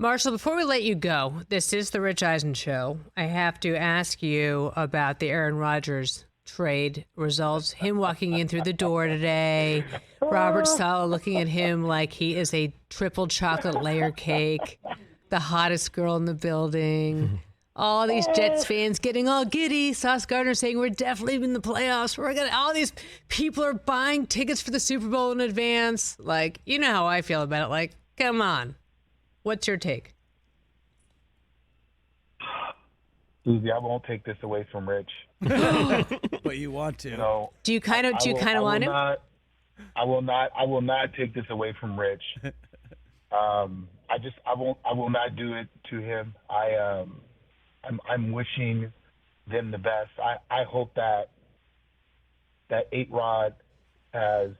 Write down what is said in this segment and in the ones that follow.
Marshall, before we let you go, this is the Rich Eisen Show. I have to ask you about the Aaron Rodgers trade results. Him walking in through the door today, Robert Saleh looking at him like he is a triple chocolate layer cake, the hottest girl in the building. All these Jets fans getting all giddy. Sauce Gardner saying we're definitely in the playoffs. All these people are buying tickets for the Super Bowl in advance. Like, you know how I feel about it. Like, come on. What's your take? Suzy, I won't take this away from Rich. But you want to. Do you kind of want him? I will not take this away from Rich. I will not do it to him. I'm wishing them the best. I hope that 8-Rod has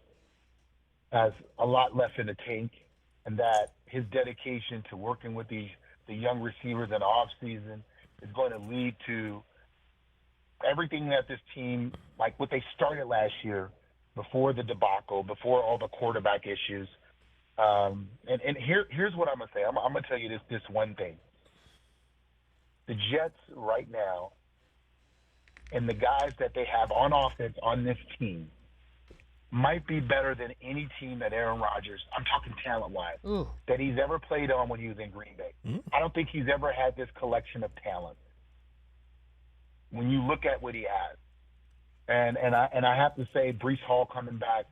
a lot left in the tank, and that his dedication to working with the young receivers in the offseason is going to lead to everything that this team, like what they started last year, before the debacle, before all the quarterback issues. And here's what I'm going to say. I'm going to tell you this one thing. The Jets right now and the guys that they have on offense on this team might be better than any team that Aaron Rodgers, I'm talking talent-wise, that he's ever played on when he was in Green Bay. I don't think he's ever had this collection of talent when you look at what he has. And I have to say, Breece Hall coming back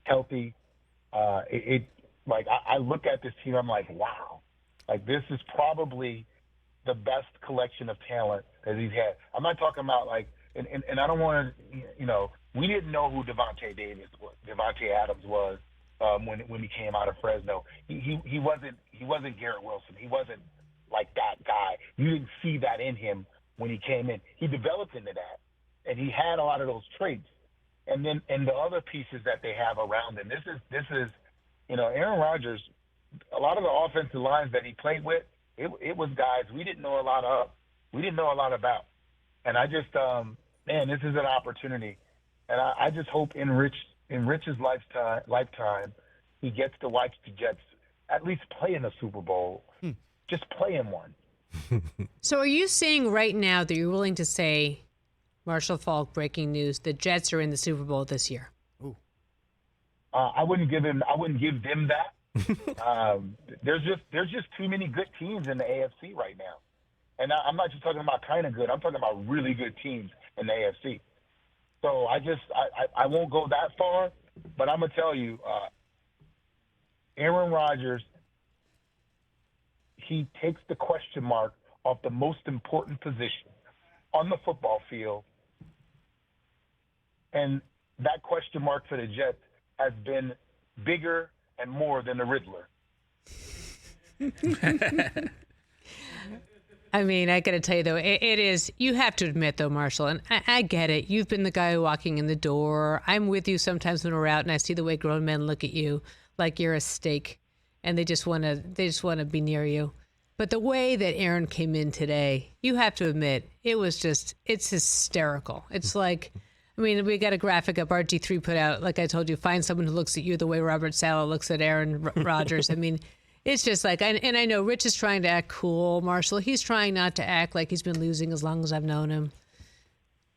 healthy, I look at this team, I'm like, wow. Like, this is probably the best collection of talent that he's had. I'm not talking about, and I don't want to, we didn't know who Devontae Adams was when he came out of Fresno. He wasn't Garrett Wilson. He wasn't like that guy. You didn't see that in him when he came in. He developed into that, and he had a lot of those traits. And then the other pieces that they have around him. This is Aaron Rodgers. A lot of the offensive lines that he played with, it was guys we didn't know a lot of. We didn't know a lot about. And I just, this is an opportunity. And I just hope in Rich's lifetime, he gets to watch the Jets at least play in a Super Bowl. Just play in one. So are you saying right now that you're willing to say, Marshall Faulk, breaking news, the Jets are in the Super Bowl this year? Ooh. I wouldn't give them that. There's just too many good teams in the AFC right now. And I'm not just talking about kind of good. I'm talking about really good teams in the AFC. So I won't go that far, but I'm going to tell you, Aaron Rodgers, he takes the question mark off the most important position on the football field. And that question mark for the Jets has been bigger and more than the Riddler. I mean, I got to tell you, though, it is, you have to admit, though, Marshall, and I get it. You've been the guy walking in the door. I'm with you sometimes when we're out and I see the way grown men look at you like you're a steak and they just want to be near you. But the way that Aaron came in today, you have to admit, it's hysterical. It's like, I mean, we got a graphic up RG3 put out. Like I told you, find someone who looks at you the way Robert Saleh looks at Aaron Rodgers. I mean, it's just like, and I know Rich is trying to act cool, Marshall. He's trying not to act like he's been losing as long as I've known him.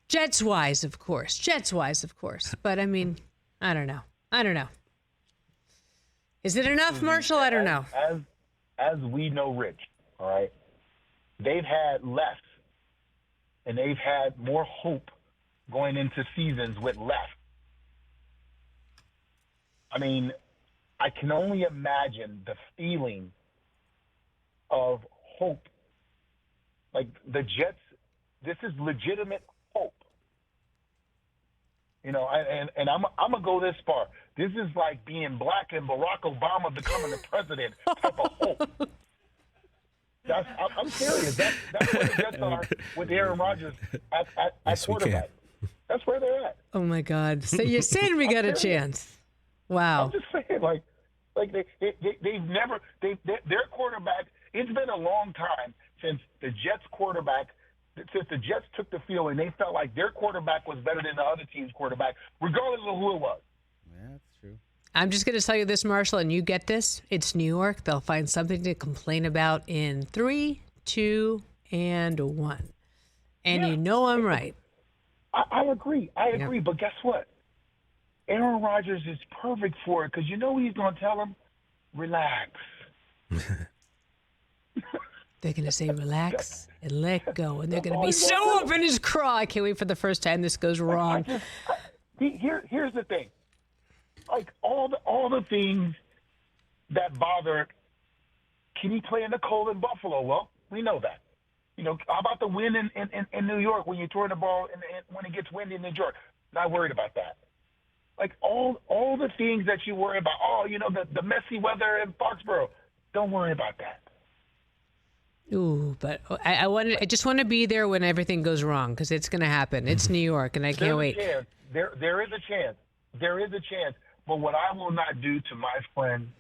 Jets-wise, of course. But, I mean, I don't know. Is it enough, Marshall? I don't know. As we know Rich, all right, they've had less, and they've had more hope going into seasons with less. I mean, I can only imagine the feeling of hope. Like the Jets, this is legitimate hope. And I'm going to go this far. This is like being black and Barack Obama becoming the president type of hope. I'm serious. That's where the Jets are with Aaron Rodgers at Yes, quarterback. That's where they're at. Oh, my God. So you're saying we got a chance. Wow. I'm just saying, their quarterback, it's been a long time since the Jets took the field and they felt like their quarterback was better than the other team's quarterback, regardless of who it was. Yeah, that's true. I'm just going to tell you this, Marshall, and you get this. It's New York. They'll find something to complain about in 3, 2, and 1. And you know I'm right. I agree. I agree. But guess what? Aaron Rodgers is perfect for it because you know what he's going to tell him? Relax. They're going to say relax and let go. And they're going to be so up in his craw. I can't wait for the first time this goes wrong. Here's the thing. Like all the things that bother, can he play in the cold in Buffalo? Well, we know that. You know, how about the wind in New York when you're throwing the ball when it gets windy in New York? Not worried about that. Like all the things that you worry about. Oh, you know, the messy weather in Foxborough. Don't worry about that. Ooh, but I just want to be there when everything goes wrong because it's going to happen. It's New York, and I can't wait. There is a chance. There is a chance. But what I will not do to my friend,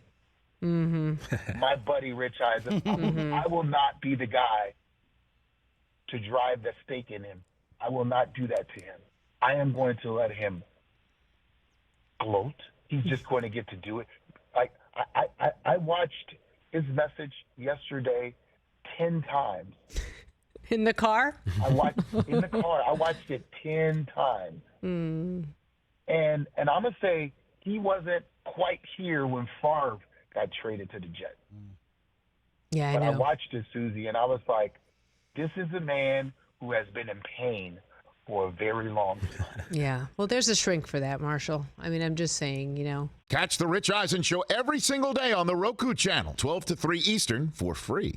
my buddy Rich Eisen, I will not be the guy to drive the stake in him. I will not do that to him. I am going to let him gloat. He's just going to get to do it. Like I watched his message yesterday 10 times. In the car? I watched it 10 times. And I'm gonna say he wasn't quite here when Favre got traded to the Jets. Yeah, I but know. I watched it, Suzy, and I was like, this is a man who has been in pain for a very long time. Yeah. Well, there's a shrink for that, Marshall. I mean, I'm just saying, you know. Catch the Rich Eisen Show every single day on the Roku channel, 12 to 3 Eastern, for free.